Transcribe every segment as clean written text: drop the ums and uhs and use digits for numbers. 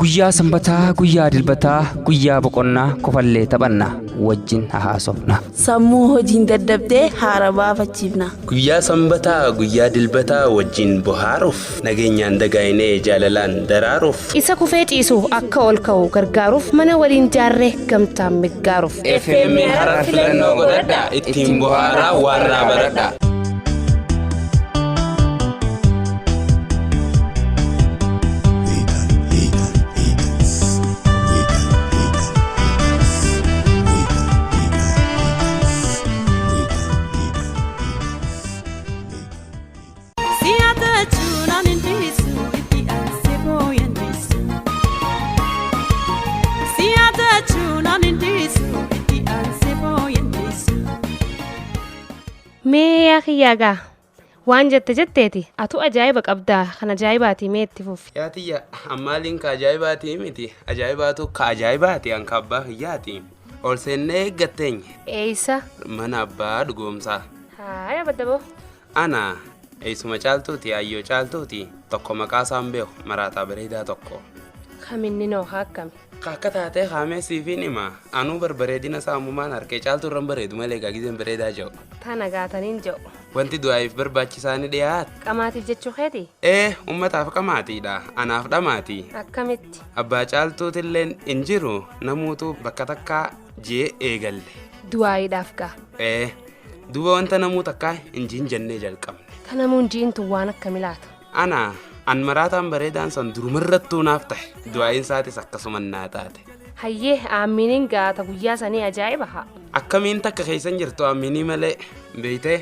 Guyyaa sanbataa, guyyaa dilbataa, guyyaa boqonnaa kofallee taphanna wajjin haasofna. Sammuu hojiin daddabdee haara baafachiifna. Guyyaa sanbataa, guyyaa dilbataa wajjin bohaaruuf nageenyaan dagaayinee jaalalaan daraaruuf. Isa kufee ciisu akka ol ka'u gargaaruuf mana waliin jaarree gamtaan miggaaruuf. FM Harar filannoo godhadhaa ittiin bohaaraa warraa baradhaa. Mee akiyyagaa waan jetteeti atu ajaa'iba qabdaa kan ajaa'ibaati mee itti fufi. Yaatiyya ammaaliin ka ajaa'ibaati miti ajaa'ibaatu ka ajaa'ibaati anka abbaa kiyyaati ol seennee eeggatteenye. Eeysa mana abbaa dhugoomsaa. Haaya baddaboo. Ana eessuma caaltuuti ayyoo caaltuuti tokko maqaa isaan beeku maraataa bareedaa tokko. Kaminni noo akkami. Akka taatee haamee siifiin hima anuu barbareedina saammumaan harkee caaltuu irraan bareedu malee gaagizeen bareedaa jiru. Tana gaataniin jiru. Wanti du'aayiif barbaachisaa ni dhiyaata. Qamaatiif jechuu keeti? Ummataaf qamaatiidha anaaf dhamaati. Akkamitti? Abbaa caaltuutilleen hin jiru namuutu bakka takkaa jee eegalle. Du'aayiidhaaf gaa? Duuba wanta namuu takkaa injiin jennee jalqabne. Ka namuun jiintu waan akkami laata? An maraataan bareedaan san durumarrattuu naaf tahe du'aayin isaatis akkasuma naa taate. Hayyee aaminiin gaata guyyaa sanii ajaa'iba haa. Akkamiin takka keessan jirtu aaminii malee beeytee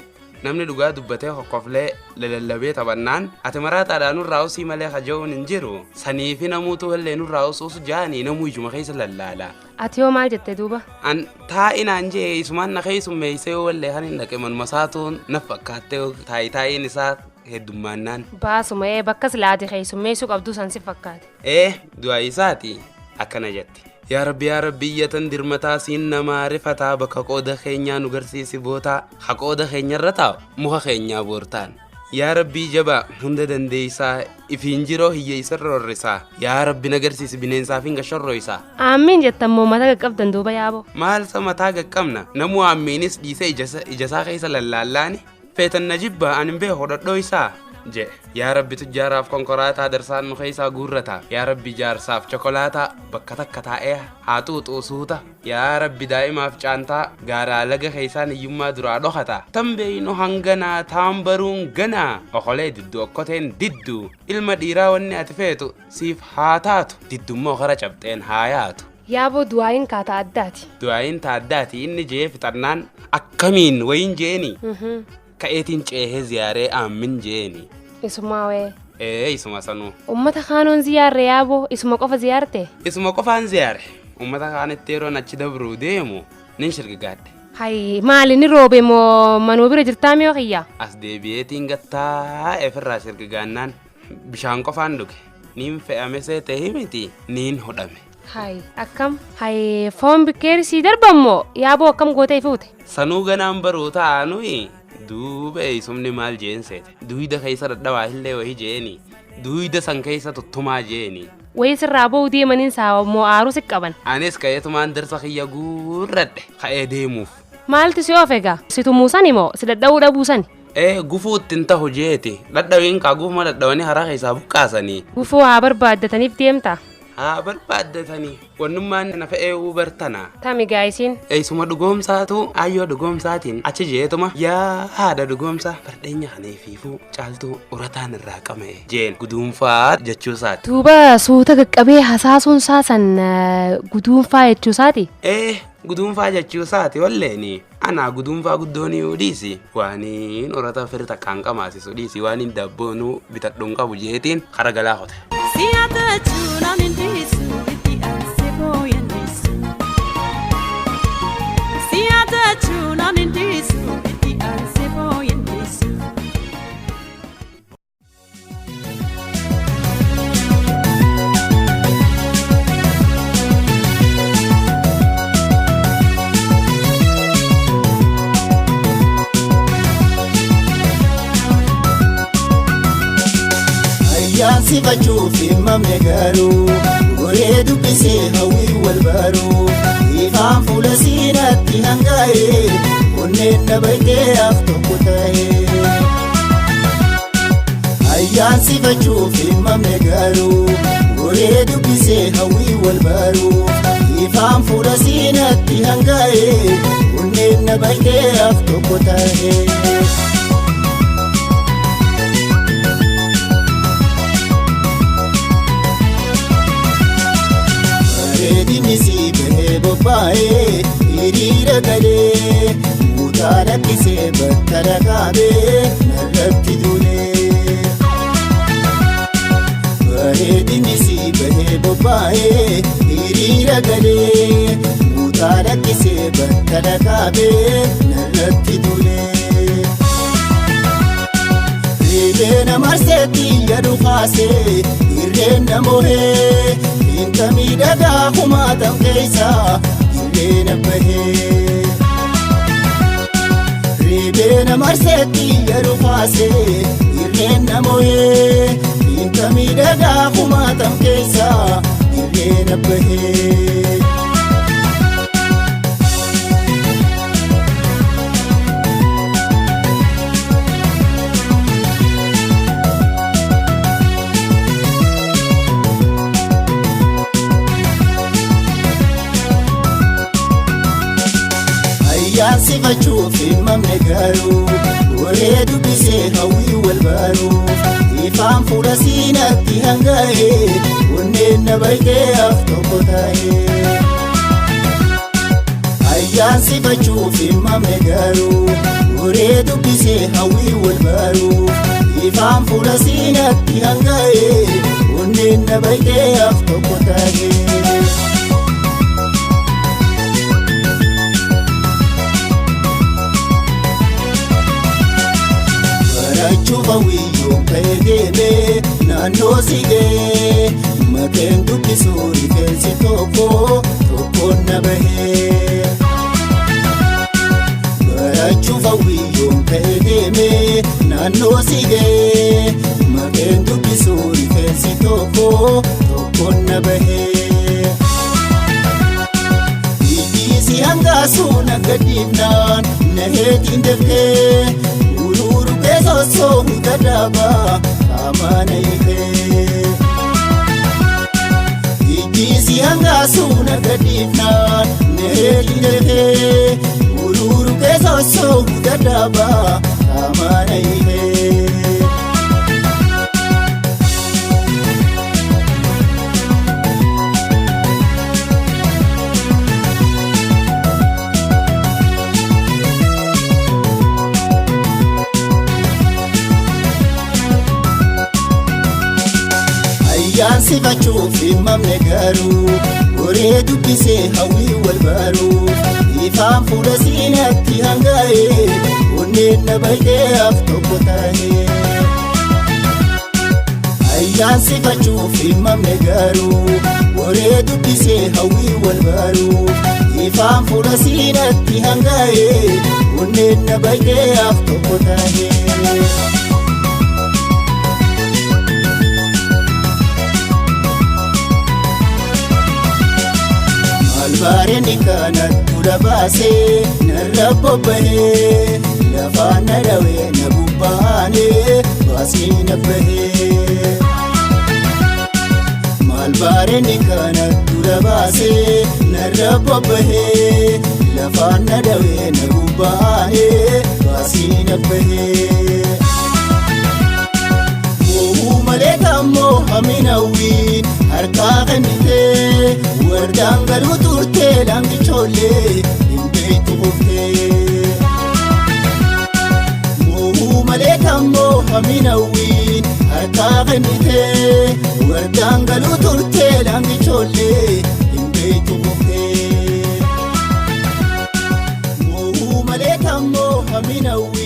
namni dhugaa dubbatee hokkoflee lallabee taphannaan ati maraataadhaan nurraa usii malee haja'uun hin jiru saniifi namuutu illee nurraa usuus jaanii namuu ijuma keessa lallaala. Ati yoo maal jette duuba? An taa'inaan jee isumaan na keessummeessee yoo wallee kan hin dhaqe manuma saatuun na fakkaattee taayiin isaa heddummaannaan. Baasuma bakka silaati keessummeessuu qabdu san si fakkaate. Du'aayi isaati akkana jetti. Yaa rabbi iyyatan dirmataa siin namaa rifataa bakka qooda keenyaa nu garsiisi bootaa ha qooda keenyarra taa'u muka keenyaa boortaan. Yaa rabbii jabaa hunda dandeessaa ifiin jiroo hiyyeessa roorrisaa yaa rabbi nagarsiisi bineensaaf hin gashorroisaa. Aammiin jettammoo mataa qaqqabdan duuba yaaboo. Maalsa mataa qaqqabna namuu aammiinis dhiisee ijasaa keessa lallaallaani feetan na jibbaa an hin beeku hodhodhoo isaa. Yaa rabbi tujjaaraaf konkolaataa darsaan nu keessaa guurrata yaa rabbi jaarsaaf chokolaataa bakka takka taa'ee haa xuuxuusuuta yaa rabbi daa'imaaf caantaa gaaraa laga keessaan hiyyummaa duraa dhokata tambeeyno hanganaa taan baruun ganaa okolee diddu okkoteen diddu ilma dhiiraa wanni ati feetu siif haa taatu diddummoo kara cabxeen haa yaatu. Yaaboo du'aayin kaata addaati. Du'aayin taaddaati inni jee fixannaan akkamiin wayin jeeni. Ka'eetiin ceehee ziyaaree aammin jeeni. Isuma wee. Isuma sanuu. Ummata kaanoon ziyaarre yaaboo isuma qofa ziyaarte? Isuma qofaan ziyaare. Ummata kaanitti yeroo achi dabruu deemu nin shirgigaadde. Hayi maali ni roobe moo manuu bira jirtaa miyoo kiyyaa? As deebi'eetiin gattaa efirraa shirgigaannaan bishaan qofaan dhuge. Niin fe'ame seetee himiti niin hodhame. Hayi akkam? Hayi foon bikkeerisii darbammoo yaaboo akkam gootee fuute? Sanuu ganaan baruu ta'anuyi. Duuba eessumni maal jeen seete duwida keessa dadhabaa illee wayii jeeni duwida san keessa tuttumaa jeeni. Wayii sirraa ba'uu deemaniin moo aaruu si qaban? Anis ka'eetumaan darsa kiyya guurradhe ka'ee deemuuf. Maalti si oofe egaa? Si tumuusani moo si dadhabuu dhabuusani? Gufuu ittiin ta'u jeeti dadhabiin kaa gufuma dadhabanii haraa keessaa buqqaasanii. Gufuu haa barbaaddataniif deemta? Haa barbaaddatanii wannummaan na fe'ee bartana. Tami gaayisiin? Eessuma dhugoomsaatu ayyoo dhugoomsaatiin achi jeetuma yaa haadha dhugoomsaa fardheenya kaneefiifuu caaltuu urataan irraa qame jeen guduunfaa jechuusaati. Duuba suuta qaqqabee hasaasuun saasan guduunfaa jechuusaati? Guduunfaa jechuusaati walleeni. Ana guduunfaa guddoonii dhiisi waaniin urata firta kan qamaasisu dhiisi waaniin dabboonuu bitadhuun qabu jeetiin kara galaa hote. Ayyaan sifachuuf himamne garuu goree dubbisee hawwii wal baruu ifaan fuula siinatti hangaa'ee onneen na baay'ee af tokko ta'ee. Ayyaan sifachuuf himamne garuu goree dubbisee hawwii wal baruu ifaan fuula siinatti hangaa'ee onneen na baay'ee af tokko ta'ee. Bareedinisi bahee bobba'ee hiriira galee mutaa lakkisee bakka dhaqaabee narratti duulee. Bareedinisi bahee bobba'ee hiriira galee mutaa lakkisee bakka dhaqaabee narratti duulee. Reebeen marseetti yadu kaasee irreen na moohee. Inta miidhagaa kumaatam keessa irreen bahee. Reebeen marseetti yadu kaasee irreen na moohee. Inta miidhagaa kumaatam keessa irreen bahee. Ayyaan sifachuuf himamne garuu goree dubbisee hawwii wal baruu ifaan fuula siinatti hangaa'ee onneen na baay'ee af tokko ta'ee. Ayyaan sifachuuf himamne garuu goree dubbisee hawwii wal baruu ifaan fuula siinatti hangaa'ee onneen na baay'ee af tokko ta'ee. Chufa wiyyoo ka'ee deemee naannoo sigee makeen dubbisuu rifeensi tokkoon na bahee. Chufa wiyyoo ka'ee deemee naannoo sigee makeen dubbisuu rifeensi tokkoon na bahee. Ijjiisi hangaasuu na gadhiifnaan na heetiin dafee. Sosoo mutadaba amana ife. Ijjiisi hangaasuu na gadhiifnaan neetiin dafee. Uluru kee sosoo mutadaba amana ife. Ayyaan sifachuuf himamne garuu goree dubbisee hawwii wal baruu ifaan fuula siinatti hangaa'ee onneen na baay'ee af tokko ta'ee. Ayyaan sifachuuf himamne garuu goree dubbisee hawwii wal baruu ifaan fuula siinatti hangaa'ee onneen na baay'ee af tokko ta'ee. Albaareen kanatti baasee narra bobbahee lafaan na dhawee na bubbaanee baasii na bahee. Albaareen kanatti baasee narra bobbahee lafaan na dhawee na bubbaanee baasii na bahee. Malee kammoo haminawwiin harkaa kennitee wardaan galuu turtee laangichoollee hin beektu kuftee. Malee kammoo haminawwiin harkaa kennitee wardaan galuu turtee laangichoollee hin beektu kuftee. Malee kammoo haminawwiin.